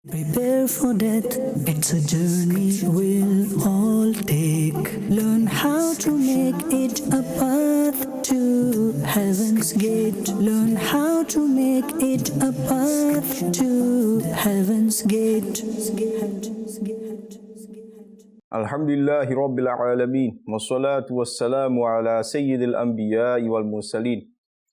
Prepare for death, it's a journey we'll all take. Learn how to make it a path to heaven's gate. Learn how to make it a path to heaven's gate. Alhamdulillahi Rabbil Alameen, wa salatu wa salamu ala Sayyidil Anbiya'i wal Mursaleen.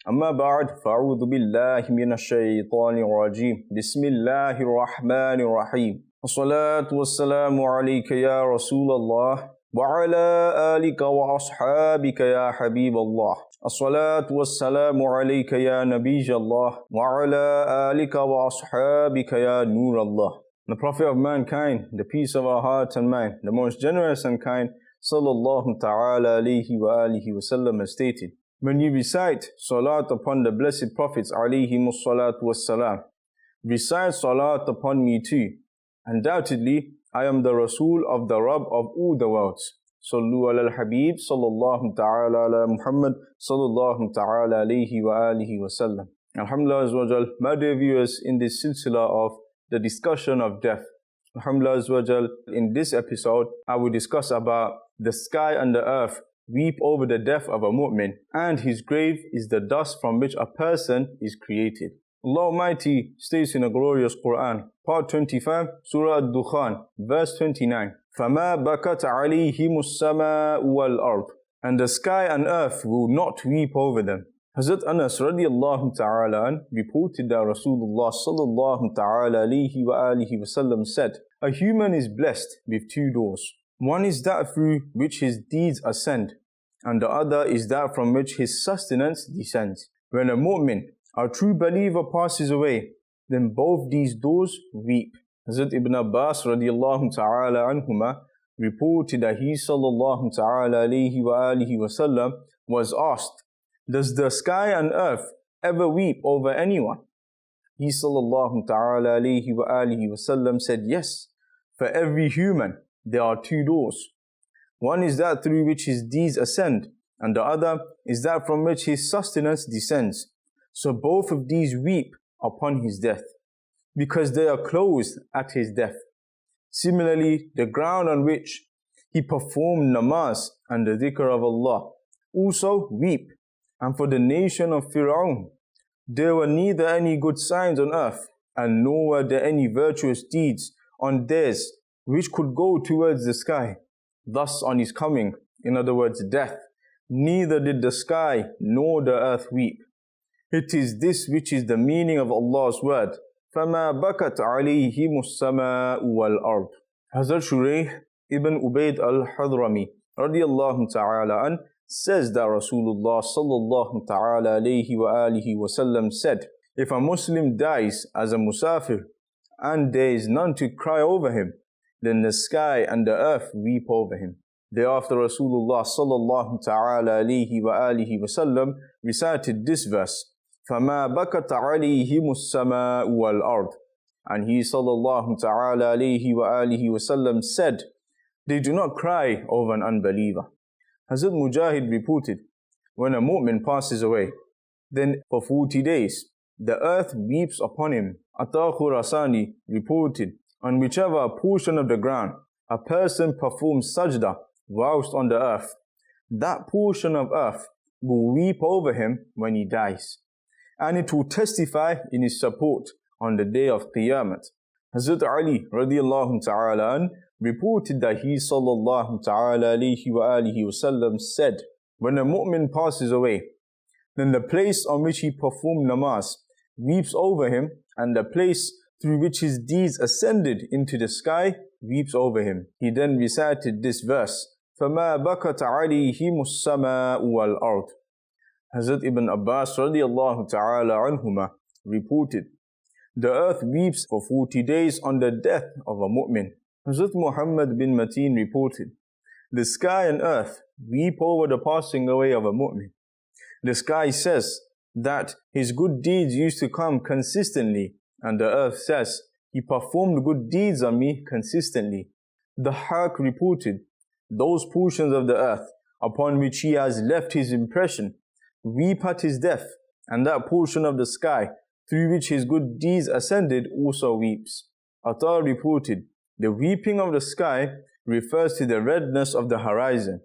أما بعد فأعوذ بالله من الشيطان الرجيم بسم الله الرحمن الرحيم والصلاة والسلام عليك يا رسول الله وعلى آلك وأصحابك يا حبيب الله الصلاة والسلام عليك يا نبي الله وعلى آلك وأصحابك يا نور الله. The Prophet of mankind, the peace of our heart and mind, the most generous and kind, sallallahu ta'ala alayhi wa alihi wa sallam, has stated, when you recite salat upon the blessed prophets alayhimus salatu wassalam, recite salat upon me too. Undoubtedly, I am the Rasul of the Rabb of all the worlds. Sallu ala al-Habib sallallahu ta'ala ala Muhammad sallallahu ta'ala alayhi wa alihi wa sallam. Alhamdulillah azawajal, my dear viewers, in this silsila of the discussion of death. Alhamdulillah azawajal, in this episode, I will discuss about the sky and the earth weep over the death of a mu'min, and his grave is the dust from which a person is created. Allah Almighty states in the glorious Quran, part 25, Surah Ad-Dukhan, verse 29, فَمَا بَكَتْ عَلَيْهِمُ السَّمَاءُ وَالْأَرْضُ, and the sky and earth will not weep over them. Hazrat Anas radiallahu ta'ala an reported that Rasulullah sallallahu ta'ala alayhi wa alihi wa sallam said, a human is blessed with two doors. One is that through which his deeds ascend, and the other is that from which his sustenance descends. When a mu'min, a true believer, passes away, then both these doors weep. Hazrat Ibn Abbas radiallahu ta'ala anhuma reported that he sallallahu ta'ala alayhi wa alihi wa sallam was asked, does the sky and earth ever weep over anyone? He sallallahu ta'ala alayhi wa alihi wa sallam said, yes, for every human there are two doors. One is that through which his deeds ascend, and the other is that from which his sustenance descends. So both of these weep upon his death, because they are closed at his death. Similarly, the ground on which he performed namaz and the dhikr of Allah also weep. And for the nation of Fir'aun, there were neither any good signs on earth, and nor were there any virtuous deeds on theirs which could go towards the sky. Thus on his coming, in other words death, neither did the sky nor the earth weep. It is this which is the meaning of Allah's word, فَمَا بَكَتْ عَلَيْهِمُ السَّمَاءُ وَالْأَرْضُ. Hazrat Shurayh ibn Ubayd al-Hadrami radiyallahu ta'ala an says that Rasulullah sallallahu ta'ala alayhi wa alihi wa sallam said, if a Muslim dies as a musafir, and there is none to cry over him, then the sky and the earth weep over him. Thereafter Rasulullah sallallahu ta'ala alayhi wa alihi wa sallam recited this verse, فَمَا بَكَتْ عَلَيْهِمُ السَّمَاءُ وَالْأَرْضُ. And he sallallahu ta'ala alayhi wa alihi wa sallam said, they do not cry over an unbeliever. Hazrat Mujahid reported, when a mu'min passes away, then for 40 days, the earth weeps upon him. Ata Khurasani reported, on whichever portion of the ground a person performs sajda whilst on the earth, that portion of earth will weep over him when he dies, and it will testify in his support on the day of Qiyamah. Hazrat Ali radiallahu ta'ala an reported that he sallallahu ta'ala alayhi wa alihi wa sallam said, when a mu'min passes away, then the place on which he performed namaz weeps over him, and the place through which his deeds ascended into the sky weeps over him. He then recited this verse, فَمَا بَكَتْ عَلَيْهِمُ السَّمَاءُ وَالْأَرْضُ. Hazrat Ibn Abbas radiallahu ta'ala anhuma reported, the earth weeps for 40 days on the death of a mu'min. Hazrat Muhammad bin Mateen reported, the sky and earth weep over the passing away of a mu'min. The sky says that his good deeds used to come consistently, and the earth says, he performed good deeds on me consistently. The Haq reported, those portions of the earth upon which he has left his impression weep at his death, and that portion of the sky through which his good deeds ascended also weeps. Atta reported, the weeping of the sky refers to the redness of the horizon.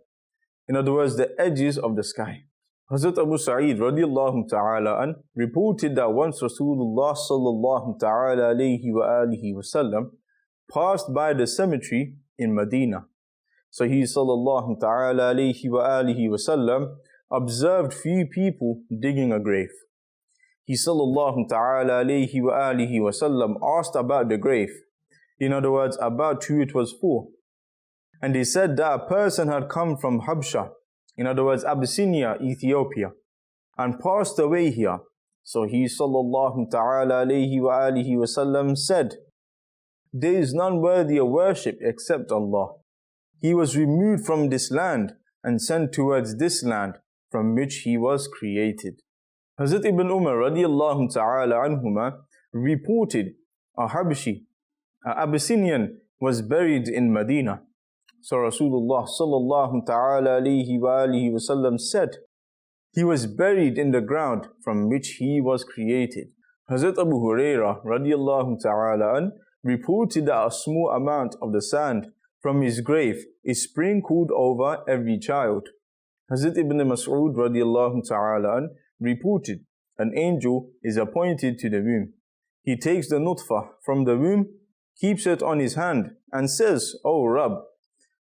In other words, the edges of the sky. Hazrat Abu Sa'id radiallahu ta'ala an reported that once Rasulullah sallallahu ta'ala alayhi wa alihi wasallam passed by the cemetery in Medina. So he sallallahu ta'ala alayhi wa alihi wasallam observed few people digging a grave. He sallallahu ta'ala alayhi wa alihi wasallam asked about the grave. In other words, about who it was for. And he said that a person had come from Habsha, in other words, Abyssinia, Ethiopia, and passed away here. So he sallallahu ta'ala alayhi wa alihi wasallam said, there is none worthy of worship except Allah. He was removed from this land and sent towards this land from which he was created. Hazrat Ibn Umar radiallahu ta'ala anhuma reported a Habshi, an Abyssinian, was buried in Medina. So Rasulullah sallallahu ta'ala alayhi wa alihi wasallam said, he was buried in the ground from which he was created. Hazrat Abu Hurairah radiallahu ta'ala an reported that a small amount of the sand from his grave is sprinkled over every child. Hazrat Ibn Mas'ud radiallahu ta'ala an reported, an angel is appointed to the womb. He takes the nutfah from the womb, keeps it on his hand, and says, O Rabb,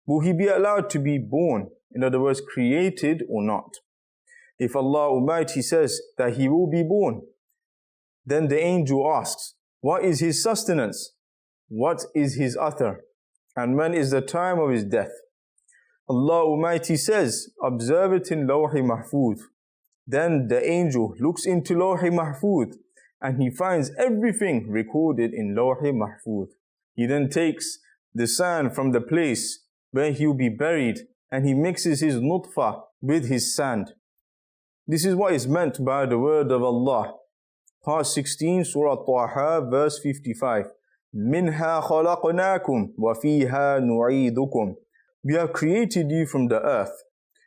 will he be allowed to be born, in other words, created or not? If Allah Almighty says that he will be born, then the angel asks, what is his sustenance? What is his author? And when is the time of his death? Allah Almighty says, observe it in Lawh-i Mahfuz. Then the angel looks into Lawh-i Mahfuz and he finds everything recorded in Lawh-i Mahfuz. He then takes the sand from the place where he will be buried and he mixes his nutfah with his sand. This is what is meant by the word of Allah. Part 16, Surah Taha, verse 55. Minha khalaqnakum wa fiha nu'idukum. We have created you from the earth,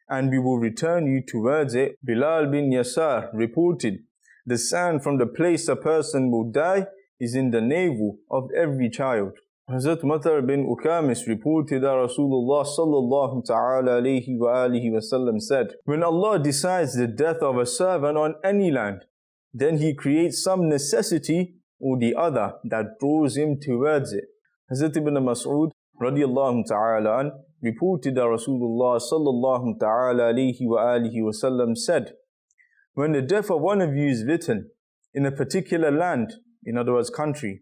and we will return you towards it. Bilal bin Yasar reported, the sand from the place a person will die is in the navel of every child. Hazrat Matar bin Ukamis reported that Rasulullah sallallahu ta'ala alayhi wa alihi wasallam said, when Allah decides the death of a servant on any land, then He creates some necessity or the other that draws him towards it. Hazrat Ibn Mas'ud radiallahu ta'ala an reported that Rasulullah sallallahu ta'ala alayhi wa alihi wasallam said, when the death of one of you is written in a particular land, in other words country,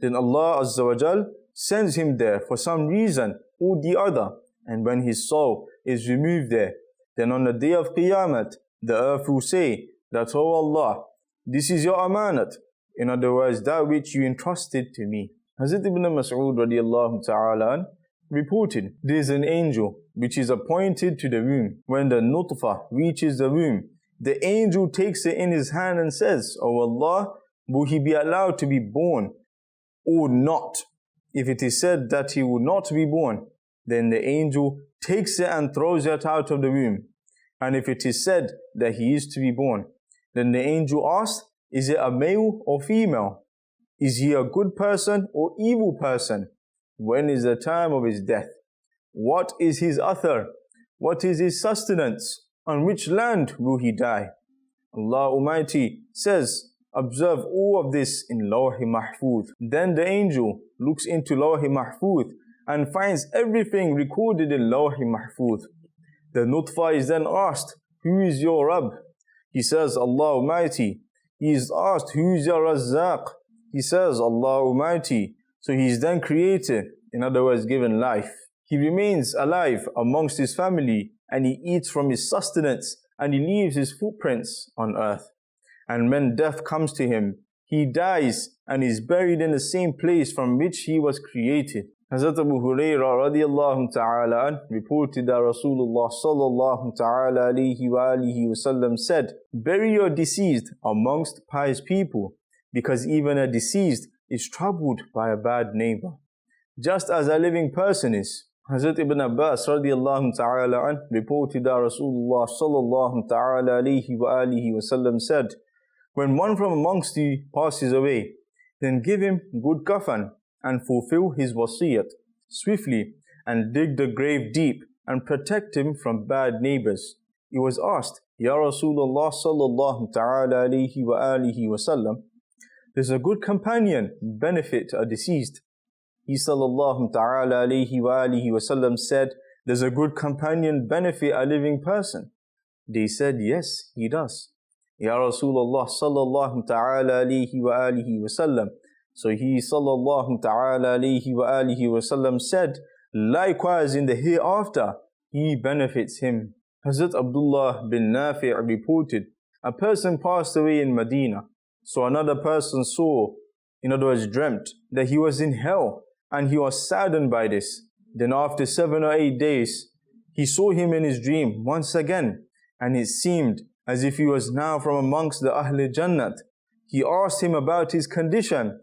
then Allah Azza wa Jal sends him there for some reason or the other, and when his soul is removed there, then on the day of Qiyamah, the earth will say that, O Allah, this is your amanat, in other words, that which you entrusted to me. Hazrat Ibn Mas'ud radiallahu ta'ala reported, there is an angel which is appointed to the womb. When the nutfah reaches the womb, the angel takes it in his hand and says, O Allah, will he be allowed to be born or not? If it is said that he will not be born, then the angel takes it and throws it out of the womb. And if it is said that he is to be born, then the angel asks, is it a male or female? Is he a good person or evil person? When is the time of his death? What is his author? What is his sustenance? On which land will he die? Allah Almighty says, observe all of this in Lawh-i Mahfuz. Then the angel looks into Lawh-i Mahfuz and finds everything recorded in Lawh-i Mahfuz. The nutfah is then asked, who is your Rabb? He says, Allah Almighty. He is asked, who is your Razzaq? He says, Allah Almighty. So he is then created, in other words, given life. He remains alive amongst his family, and he eats from his sustenance, and he leaves his footprints on earth. And when death comes to him, he dies and is buried in the same place from which he was created. Hazrat Abu Hurairah radiallahu ta'ala reported that Rasulullah sallallahu ta'ala alayhi wa alihi wasallam said, bury your deceased amongst pious people, because even a deceased is troubled by a bad neighbor, just as a living person is. Hazrat Ibn Abbas radiallahu ta'ala reported that Rasulullah sallallahu ta'ala alayhi wa alihi wasallam said, when one from amongst you passes away, then give him good kafan and fulfill his wasiyat swiftly and dig the grave deep and protect him from bad neighbors. He was asked, Ya Rasulullah sallallahu ta'ala alayhi wa alihi wa sallam, does a good companion benefit a deceased? He sallallahu ta'ala alayhi wa alihi wa sallam said, does a good companion benefit a living person? They said, yes, he does. Ya Rasulullah sallallahu ta'ala alayhi wa alihi wa sallam. So he sallallahu ta'ala alayhi wa alihi wa sallam said, likewise in the hereafter, he benefits him. Hazrat Abdullah bin Nafi' reported, a person passed away in Medina. So another person saw, in other words dreamt, that he was in hell, and he was saddened by this. Then after 7 or 8 days, he saw him in his dream once again, and it seemed as if he was now from amongst the Ahl Jannat. He asked him about his condition.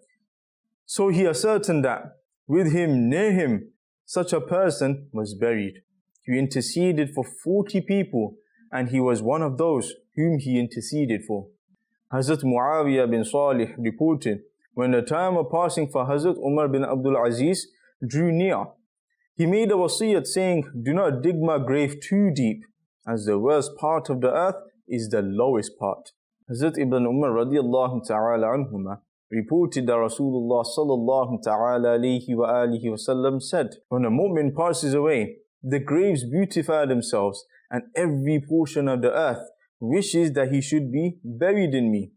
So he ascertained that with him, near him, such a person was buried. He interceded for 40 people, and he was one of those whom he interceded for. Hazrat Muawiyah bin Salih reported, when the time of passing for Hazrat Umar bin Abdul Aziz drew near, he made a wasiyat saying, do not dig my grave too deep, as the worst part of the earth is the lowest part. Hazrat Ibn Umar radiyallahu ta'ala anhuma reported that Rasulullah sallallahu ta'ala alayhi wa alihi wa sallam said, when a mu'min passes away, the graves beautify themselves, and every portion of the earth wishes that he should be buried in me.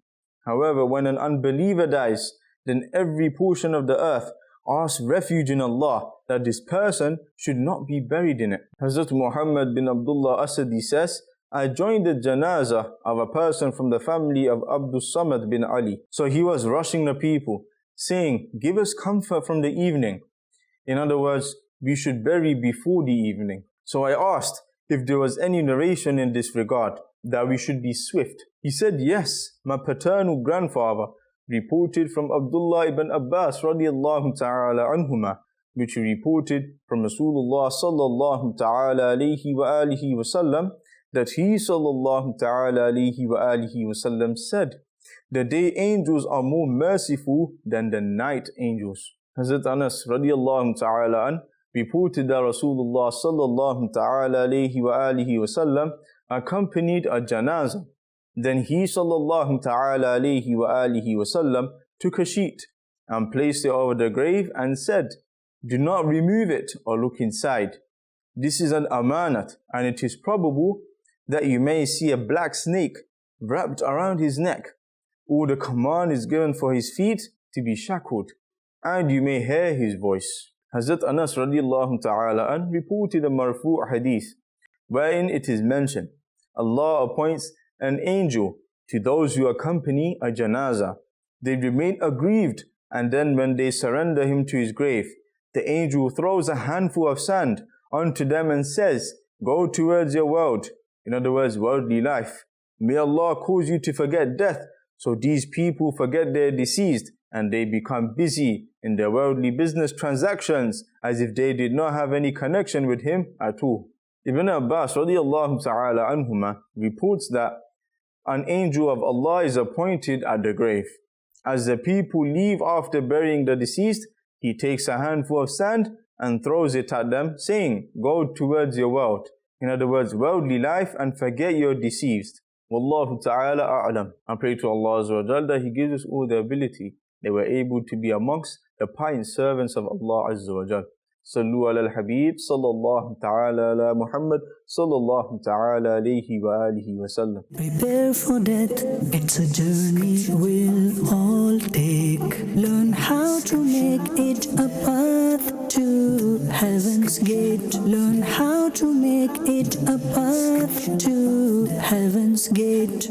However, when an unbeliever dies, then every portion of the earth asks refuge in Allah that this person should not be buried in it. Hazrat Muhammad bin Abdullah Asadi says, I joined the janazah of a person from the family of Abdul Samad bin Ali. So he was rushing the people, saying, give us comfort from the evening. In other words, we should bury before the evening. So I asked if there was any narration in this regard, that we should be swift. He said, yes, my paternal grandfather reported from Abdullah ibn Abbas radiyallahu ta'ala anhuma, which he reported from Rasulullah sallallahu ta'ala alayhi wa alihi wa sallam, that he sallallahu ta'ala alayhi wa alihi wa sallam said, the day angels are more merciful than the night angels. Hazrat Anas radiyallahu ta'ala an reported that Rasulullah sallallahu ta'ala alayhi wa alihi wa sallam accompanied a janazah. Then he sallallahu ta'ala alayhi wa alihi wa sallam took a sheet and placed it over the grave and said, do not remove it or look inside. This is an amanat, and it is probable that you may see a black snake wrapped around his neck, or the command is given for his feet to be shackled, and you may hear his voice. Hazrat Anas radiyallahu ta'ala an reported a marfu' hadith, wherein it is mentioned, Allah appoints an angel to those who accompany a janazah. They remain aggrieved, and then when they surrender him to his grave, the angel throws a handful of sand onto them and says, go towards your world, in other words, worldly life. May Allah cause you to forget death. So these people forget their deceased, and they become busy in their worldly business transactions as if they did not have any connection with him at all. Ibn Abbas radiyallahu ta'ala anhuma reports that an angel of Allah is appointed at the grave. As the people leave after burying the deceased, he takes a handful of sand and throws it at them, saying, go towards your world, in other words, worldly life, and forget your deceased. Wallahu ta'ala a'lam. I pray to Allah Azza wa Jal that He gives us all the ability that we're able to be amongst the pious servants of Allah Azza wa Jal. Sallu ala al-Habib, sallallahu ta'ala ala Muhammad, sallallahu ta'ala alayhi wa alihi wa sallam. Prepare for death, it's a journey we'll all take. Learn how to make it a path to heaven's gate. Learn how to make it a path to heaven's gate.